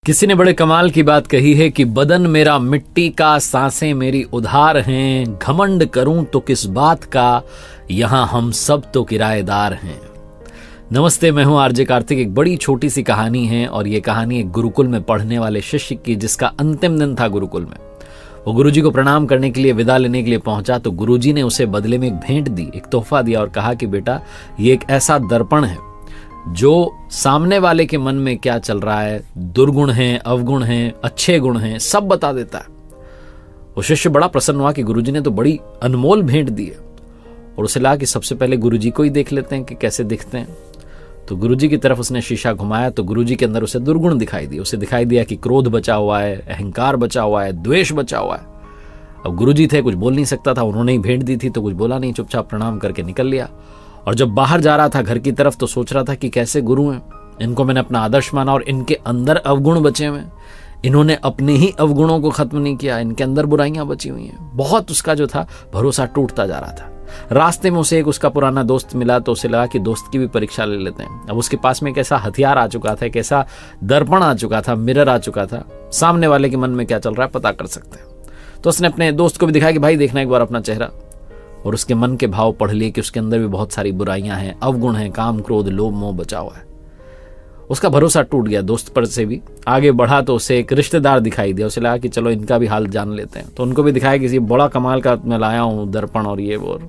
किसी ने बड़े कमाल की बात कही है कि बदन मेरा मिट्टी का, सांसें मेरी उधार हैं, घमंड करूं तो किस बात का, यहां हम सब तो किराएदार हैं। नमस्ते, मैं हूं आरजे कार्तिक। एक बड़ी छोटी सी कहानी है और ये कहानी एक गुरुकुल में पढ़ने वाले शिष्य की, जिसका अंतिम दिन था गुरुकुल में। वो गुरुजी को प्रणाम करने के लिए, विदा लेने के लिए पहुंचा तो गुरुजी ने उसे बदले में एक भेंट दी, एक तोहफा दिया और कहा कि बेटा, ये एक ऐसा दर्पण है जो सामने वाले के मन में क्या चल रहा है, दुर्गुण हैं, अवगुण हैं, अच्छे गुण हैं, सब बता देता है। वो शिष्य बड़ा प्रसन्न हुआ कि गुरुजी ने तो बड़ी अनमोल भेंट दी है और उसे लगा कि सबसे पहले गुरुजी को ही देख लेते हैं कि कैसे दिखते हैं। तो गुरुजी की तरफ उसने शीशा घुमाया तो गुरुजी के अंदर उसे दुर्गुण दिखाई दिए। उसे दिखाई दिया कि क्रोध बचा हुआ है, अहंकार बचा हुआ है, द्वेष बचा हुआ है। अब गुरुजी थे, कुछ बोल नहीं सकता था, उन्होंने ही भेंट दी थी तो कुछ बोला नहीं, चुपचाप प्रणाम करके निकल लिया। और जब बाहर जा रहा था घर की तरफ तो सोच रहा था कि कैसे गुरु हैं, इनको मैंने अपना आदर्श माना और इनके अंदर अवगुण बचे हुए हैं, इन्होंने अपने ही अवगुणों को खत्म नहीं किया, इनके अंदर बुराइयां बची हुई हैं। बहुत उसका जो था भरोसा टूटता जा रहा था। रास्ते में उसे एक उसका पुराना दोस्त मिला तो उसे लगा कि दोस्त की भी परीक्षा ले लेते हैं। अब उसके पास में एक ऐसा हथियार आ चुका था, एक ऐसा दर्पण आ चुका था, मिरर आ चुका था, सामने वाले के मन में क्या चल रहा है पता कर सकते हैं। तो उसने अपने दोस्त को भी दिखाया कि भाई देखना एक बार अपना चेहरा, और उसके मन के भाव पढ़ लिए कि उसके अंदर भी बहुत सारी बुराइयां हैं, अवगुण हैं, काम, क्रोध, लोभ, मोह बचा हुआ है। उसका भरोसा टूट गया। दोस्त पर से भी आगे बढ़ा तो उसे एक रिश्तेदार दिखाई दिया। उसे लगा कि चलो इनका भी हाल जान लेते हैं। तो उनको भी दिखाया कि बड़ा कमाल का मैं लाया हूं दर्पण और ये वो।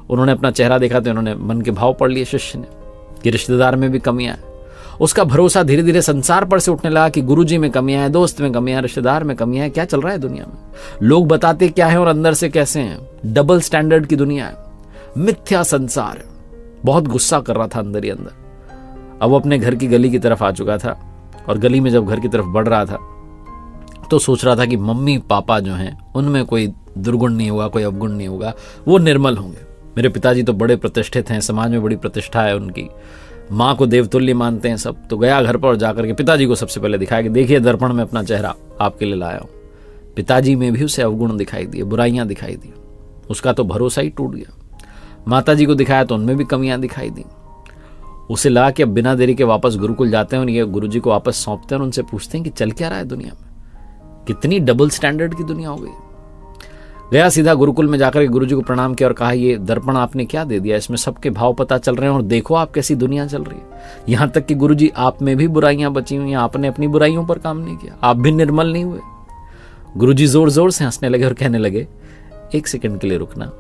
उन्होंने अपना चेहरा देखा तो उन्होंने मन के भाव पढ़ लिए शिष्य ने कि रिश्तेदार में भी कमियां हैं। उसका भरोसा धीरे धीरे संसार पर से उठने लगा कि गुरुजी में कमियां हैं, दोस्त में कमियां हैं, रिश्तेदार में कमियां हैं। क्या चल रहा है दुनिया में, लोग बताते क्या है और अंदर से कैसे हैं। डबल स्टैंडर्ड की दुनिया है, मिथ्या संसार है। बहुत गुस्सा कर रहा था अंदर ही अंदर। अब वो अपने घर की गली की तरफ आ चुका था और गली में जब घर की तरफ बढ़ रहा था तो सोच रहा था कि मम्मी पापा जो हैं उनमें कोई दुर्गुण नहीं होगा, कोई अवगुण नहीं होगा, वो निर्मल होंगे। मेरे पिताजी तो बड़े प्रतिष्ठित हैं, समाज में बड़ी प्रतिष्ठा है उनकी, माँ को देवतुल्य मानते हैं सब। तो गया घर पर और जाकर के पिताजी को सबसे पहले दिखाया कि देखिए दर्पण में अपना चेहरा आपके लिए लाया हूं। पिताजी में भी उसे अवगुण दिखाई दिए, बुराइयां दिखाई दी। उसका तो भरोसा ही टूट गया। माताजी को दिखाया तो उनमें भी कमियां दिखाई दी। उसे लगा कि अब बिना देरी के वापस गुरुकुल जाते हैं और ये गुरुजी को वापस सौंपते हैं और उनसे पूछते हैं कि चल क्या रहा है दुनिया में, कितनी डबल स्टैंडर्ड की दुनिया हो गई। गया सीधा गुरुकुल में जाकर के गुरुजी को प्रणाम किया और कहा ये दर्पण आपने क्या दे दिया, इसमें सबके भाव पता चल रहे हैं और देखो आप कैसी दुनिया चल रही है। यहां तक कि गुरुजी आप में भी बुराइयां बची हुई हैं, आपने अपनी बुराइयों पर काम नहीं किया, आप भी निर्मल नहीं हुए। गुरुजी जोर जोर से हंसने लगे और कहने लगे एक सेकंड के लिए रुकना।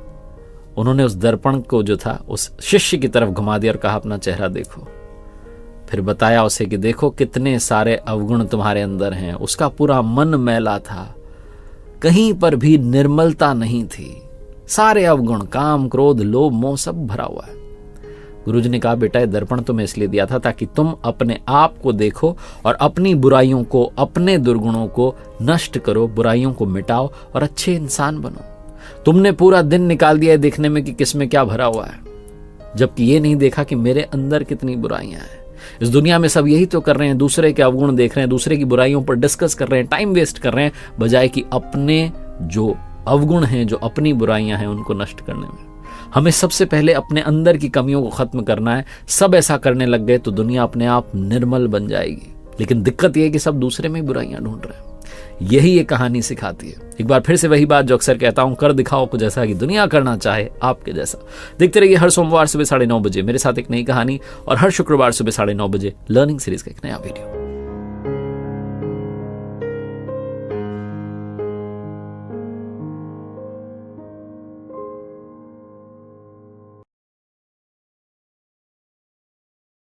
उन्होंने उस दर्पण को जो था उस शिष्य की तरफ घुमा दिया और कहा अपना चेहरा देखो। फिर बताया उसे कि देखो कितने सारे अवगुण तुम्हारे अंदर हैं। उसका पूरा मन मैला था, कहीं पर भी निर्मलता नहीं थी, सारे अवगुण, काम, क्रोध, लोभ, मोह सब भरा हुआ है। गुरुजी ने कहा बेटा ये दर्पण तुम्हें इसलिए दिया था ताकि तुम अपने आप को देखो और अपनी बुराइयों को, अपने दुर्गुणों को नष्ट करो, बुराइयों को मिटाओ और अच्छे इंसान बनो। तुमने पूरा दिन निकाल दिया है देखने में कि किसमें क्या भरा हुआ है, जबकि ये नहीं देखा कि मेरे अंदर कितनी बुराइयां हैं। इस दुनिया में सब यही तो कर रहे हैं, दूसरे के अवगुण देख रहे हैं, दूसरे की बुराइयों पर डिस्कस कर रहे हैं, टाइम वेस्ट कर रहे हैं, बजाय कि अपने जो अवगुण हैं, जो अपनी बुराइयां हैं, उनको नष्ट करने में। हमें सबसे पहले अपने अंदर की कमियों को खत्म करना है। सब ऐसा करने लग गए तो दुनिया अपने आप निर्मल बन जाएगी। लेकिन दिक्कत यह है कि सब दूसरे में बुराइयां ढूंढ रहे हैं। यही ये कहानी सिखाती है। एक बार फिर से वही बात जो अक्सर कहता हूं, कर दिखाओ कुछ ऐसा कि दुनिया करना चाहे आपके जैसा। देखते रहिए हर सोमवार सुबह 9:30 बजे मेरे साथ एक नई कहानी और हर शुक्रवार सुबह 9:30 बजे लर्निंग सीरीज का एक नया वीडियो।